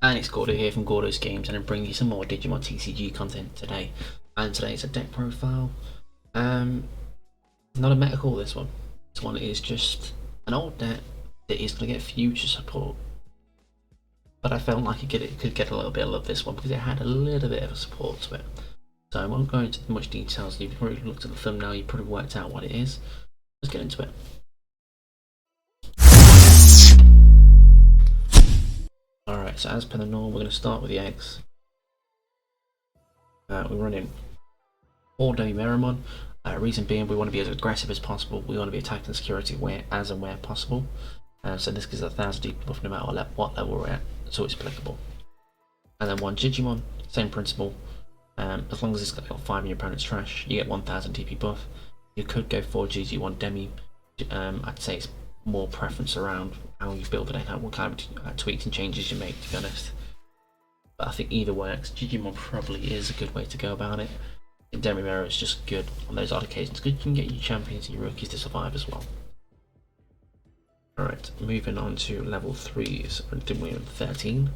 And it's Gordo here from Gordo's Games, and I'm bringing you some more Digimon TCG content today. And today is a deck profile. Not a meta call, this one. This one is just an old deck that is going to get future support. But I felt like it could get a little bit of love, this one, because it had a little bit of a support to it. So I won't go into much details. You've probably looked at the thumbnail, you've probably worked out what it is. Let's get into it. Alright, so as per the norm, we're going to start with the eggs. We're running 4 Greymon. Reason being, we want to be as aggressive as possible. We want to be attacking security as and where possible. So this gives us 1000 deep buff no matter what level we're at, so it's applicable. And then 1 Digimon, same principle. As long as it's got 5 in your opponent's trash, you get 1000 DP buff. You could go for GG1 Demi. I'd say it's more preference around how you build the deck, what kind of tweaks and changes you make, to be honest. But I think either works. Digimon probably is a good way to go about it. Demi Mirror is just good on those odd occasions because you can get your champions and your rookies to survive as well. Alright, moving on to level 3s. Did we have 13?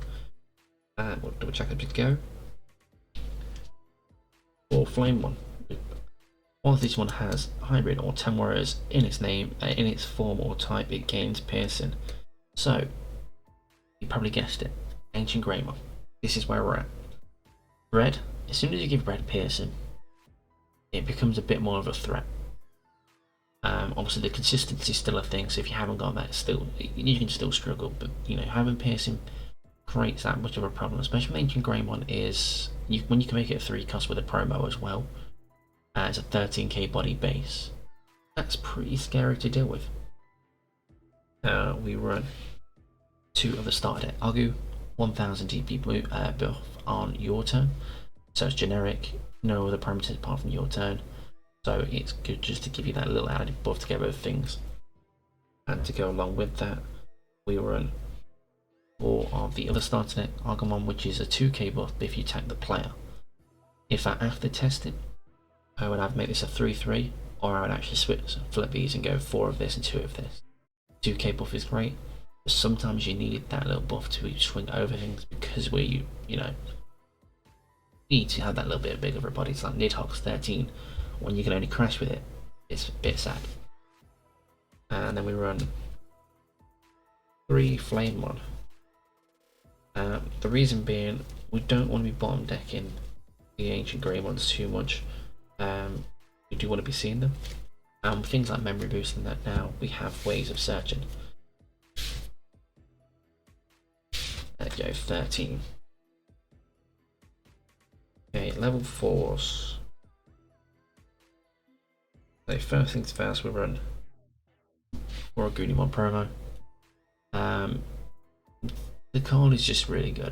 We'll double check as we go. For Flame one. While this one has hybrid or 10 warriors in its name, in its form or type, it gains piercing. So, you probably guessed it, Ancient Greymon. This is where we're at. Red, as soon as you give red piercing, it becomes a bit more of a threat. Obviously the consistency is still a thing, so if you haven't got that, you can still struggle, but having piercing creates that much of a problem, especially with Ancient Greymon is, when you can make it a 3 cost with a promo as well, it's a 13k body base. That's pretty scary to deal with. We run 2 of the starter deck. Argue 1000 DP buff on your turn, so it's generic, no other parameters apart from your turn, so it's good just to give you that little added buff to get rid of things. And to go along with that, we run 4 of the other starter deck, Argomon, which is a 2k buff if you attack the player. If I after tested, I would either make this a 3-3, or I would actually flip these and go 4 of this and 2 of this. 2k buff is great, but sometimes you need that little buff to swing over things, because we, need to have that little bit bigger of a body. It's like Nidhogg's 13, when you can only crash with it, it's a bit sad. And then we run 3 Flamemon. The reason being, we don't want to be bottom decking the Ancient Greymons too much. We do want to be seeing them. Things like memory boost and that, now we have ways of searching. There you go, 13. Okay, level 4s. So first things first, we run for a Greymon promo. The card is just really good.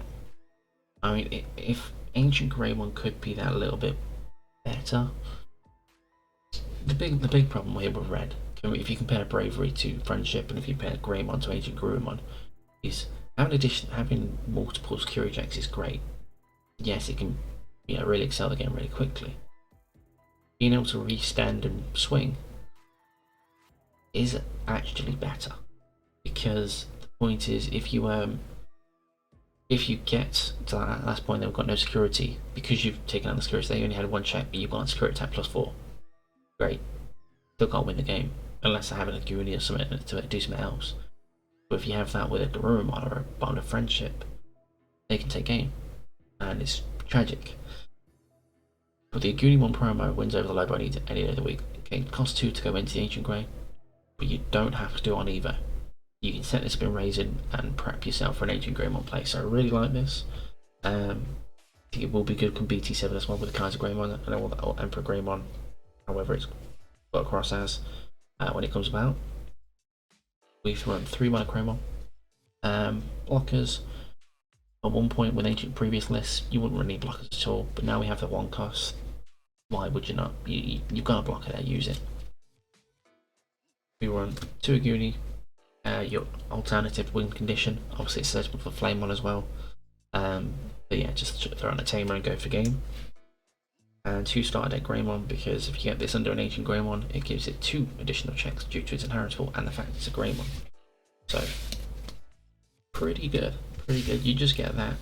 I mean, if Ancient Greymon could be that little bit better. The big problem here with red, if you compare bravery to friendship, and if you compare Greymon to Ancient Greymon, is having multiple security checks is great. Yes, it can really excel the game really quickly. Being able to restand and swing is actually better, because the point is, if you get to that last point, they've got no security, because you've taken out the security, they only had 1 check, but you've got a security attack +4. Great. Still can't win the game, unless I have a Guni or something to do something else. But if you have that with a Garurumon or a Bond of Friendship, they can take game, and it's tragic. But the Agumon promo wins over the low body any day of the week. Okay, it costs 2 to go into the Ancient Grey, but you don't have to do it on either. You can set this spin raising and prep yourself for an Ancient Greymon play, so I really like this. I think it will be good with BT7 as well, with the Kaiser Greymon and or Emperor Greymon, however it's got across as when it comes about. We've run 3 Monochromon. Blockers. At one point with ancient previous lists, you wouldn't really need blockers at all, but now we have the 1 cost. Why would you not? You've got a blocker there, use it. We run 2 Aguni, your alternative win condition. Obviously it's searchable for Flamemon as well. But yeah, just throw on a Tamer and go for game. And 2 starter deck Greymon, because if you get this under an Ancient Greymon, it gives it 2 additional checks due to its inheritable and the fact it's a Greymon. So, pretty good. pretty good. You just get that,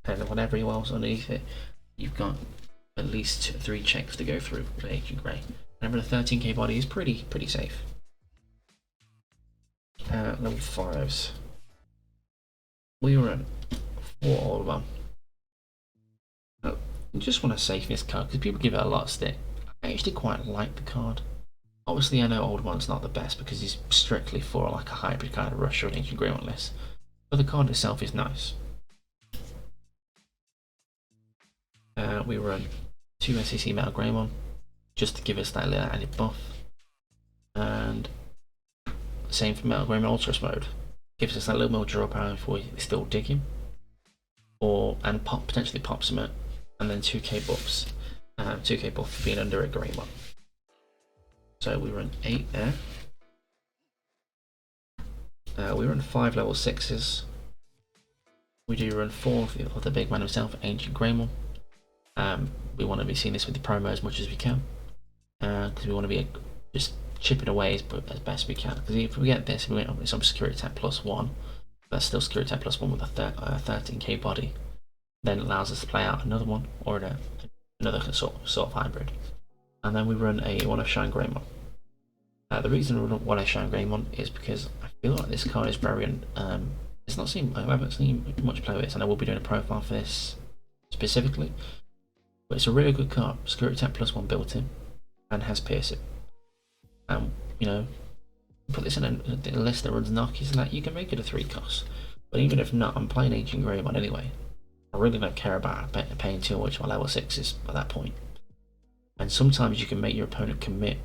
and whatever else underneath it, you've got at least 3 checks to go through with Ancient Grey. Remember, the 13k body is pretty safe. Level 5s. We run 4 all one. I just want to save this card because people give it a lot of stick. I actually quite like the card. Obviously, I know Old One's not the best because he's strictly for like a hybrid kind of rush or an Ancient Greymon list. But the card itself is nice. We run 2 SEC Metal Greymon just to give us that little added buff. And same for Metal Greymon Ultras mode. Gives us that little more draw power before we still dig him. And potentially pop some, and then 2k buffs. 2k buff for being under a Greymon. So we run 8 there. We run 5 level 6s. We do run 4 of the big man himself, Ancient Greymon. We want to be seeing this with the promo as much as we can, because we want to be just chipping away as best we can. Because if we get this, we went up with some security attack +1. That's still security attack +1 with a 13k body. Then it allows us to play out another one or another sort of hybrid. And then we run a One of Shine Greymon. The reason we run One of Shine Greymon is because I feel like this card is very it's not seen. I haven't seen much play with this, and I will be doing a profile for this specifically. But it's a really good card. Security attack +1 built in, and has piercing. You know, put this in a list that runs Nockies and that, you can make it a 3 cost. But even if not, I'm playing Ancient Greymon anyway. I really don't care about paying too much for level 6s at that point. And sometimes you can make your opponent commit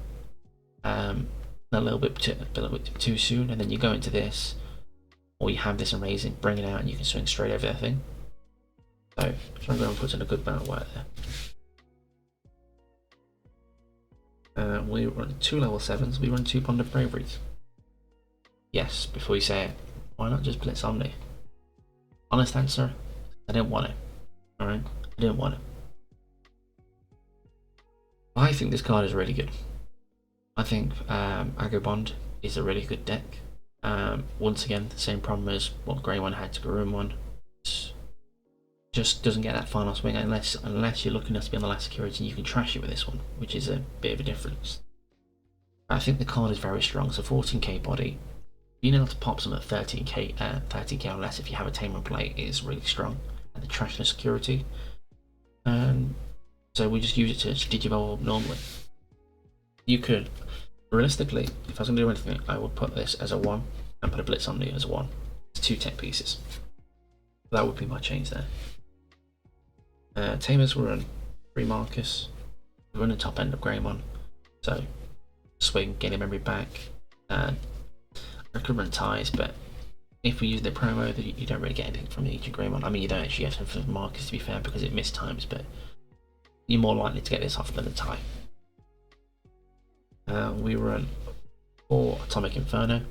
a little bit too soon, and then you go into this, or you have this and raise it, bring it out, and you can swing straight over that thing. So Greymon puts in a good amount of work there. We run 2 level 7s, we run 2 Bond of Braveries. Yes, before you say it, why not just Blitz Omni? Honest answer, I didn't want it. Alright, I didn't want it. I think this card is really good. I think Aggro Bond is a really good deck. Once again, the same problem as what Greymon had to Garurumon. Just doesn't get that final swing unless you're looking to be on the last security, and you can trash it with this one, which is a bit of a difference. I think the card is very strong. So 14k body, being able to pop some at 13k or less if you have a tamer play is really strong, and the trash and security. So we just use it to digivolve normally. You could, realistically, if I was going to do anything, I would put this as a 1 and put a Blitz Omni as a 1. It's 2 tech pieces. That would be my change there. Tamers will run 3 Marcus. We run the top end of Greymon. So swing, getting memory back. I could run ties, but if we use the promo, you don't really get anything from the Ancient Greymon. I mean, you don't actually get anything from Marcus, to be fair, because it missed times, but you're more likely to get this off than a tie. We run 4 Atomic Inferno.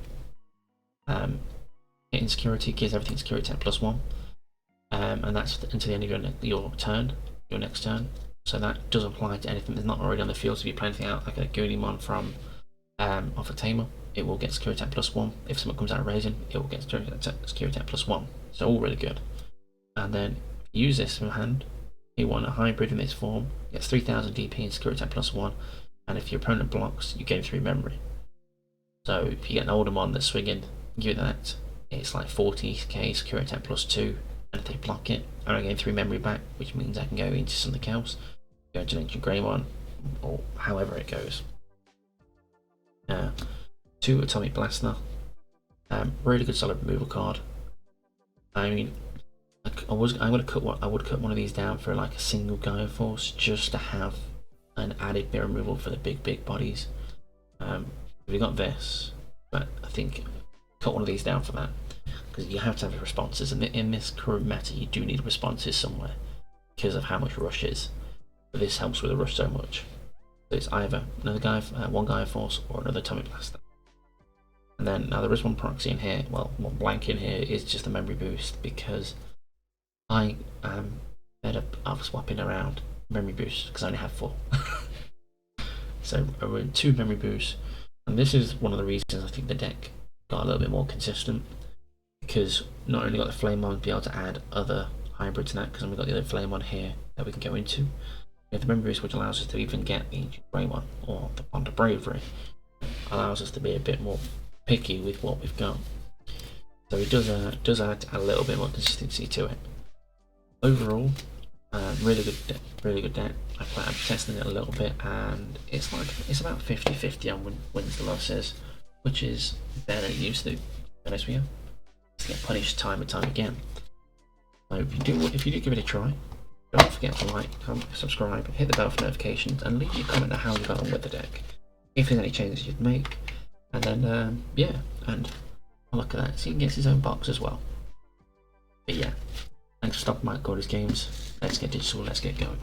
Hitting security gives everything security at +1. And that's until the end of your next turn. So that does apply to anything that's not already on the field. So if you play anything out like a Greymon from off a tamer, it will get security at +1. If someone comes out raising, it will get security at +1. So all really good. And then if you use this in hand, you want a hybrid in this form, gets 3000 DP and security at +1. And if your opponent blocks, you gain 3 memory. So if you get an older mon that's swinging, give it that, it's like 40k security at +2. And if they block it, I gain 3 memory back, which means I can go into something else, go into an Ancient Greymon, or however it goes. 2 Atomic Blaster, really good solid removal card. I mean, I would cut one of these down for like a single Gaia Force, just to have an added bit of removal for the big bodies. We got this, but I think cut one of these down for that, because you have to have responses, and in this current meta you do need responses somewhere because of how much rush is. But this helps with the rush so much. So it's either one Gaia Force or another Atomic Blaster. And then now there is one proxy in here, well, one blank in here is just a memory boost, because I am fed up of swapping around memory boosts because I only have 4. So I run 2 memory boosts, and this is one of the reasons I think the deck got a little bit more consistent, because not only got the Flamemon to be able to add other hybrids in that, because we've got the other Flamemon here that we can go into. We have the Memories, which allows us to even get the ancient Greymon or the Bond of Bravery. Allows us to be a bit more picky with what we've got. So it does add a little bit more consistency to it. Overall, really good deck. I'm testing it a little bit, and it's about 50-50 on wins to losses, which is better than it used to. To be honest with you, just get punished time and time again. So if you do give it a try, don't forget to like, comment, subscribe, hit the bell for notifications, and leave your comment on how you got on with the deck. If there's any changes you'd make, and then yeah, and I'll look at that. So he gets his own box as well. But yeah, thanks for stopping by at Gordo's Games. Let's get digital. Let's get going.